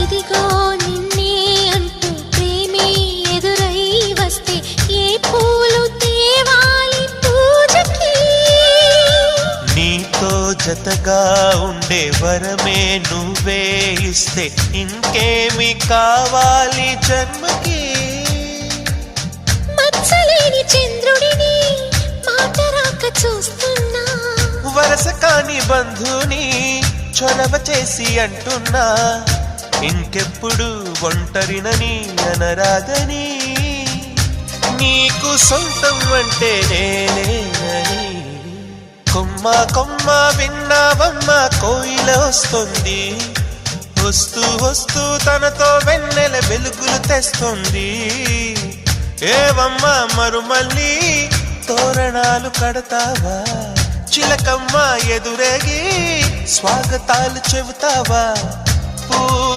ఇదిగో నిన్నే అంటూ ప్రేమే ఎదురై వస్తే ఏ పూలు తేవాలి పూజకి? నీతో జతగా ఉండే వరమే నువ్వే ఇస్తే ఇంకేమి కావాలి జన్మకి? మచ్చలేని చంద్రుడిని మాట రాక చూస్తున్నా, వరస కాని బంధుని చొరవ చేసి అంటున్నా, ఇంకెప్పుడు ఒంటరినని అనరాదని, నీకు సొంతం అంటే నేనేనని. కొమ్మ కొమ్మ విన్నావమ్మ కోయిల వస్తుంది, వస్తూ వస్తూ తనతో వెన్నెల వెలుగులు తెస్తుంది. ఏవమ్మ మరుమల్లి తోరణాలు కడతావా, చిలకమ్మ ఎదురేగి స్వాగతాలు చెబుతావా?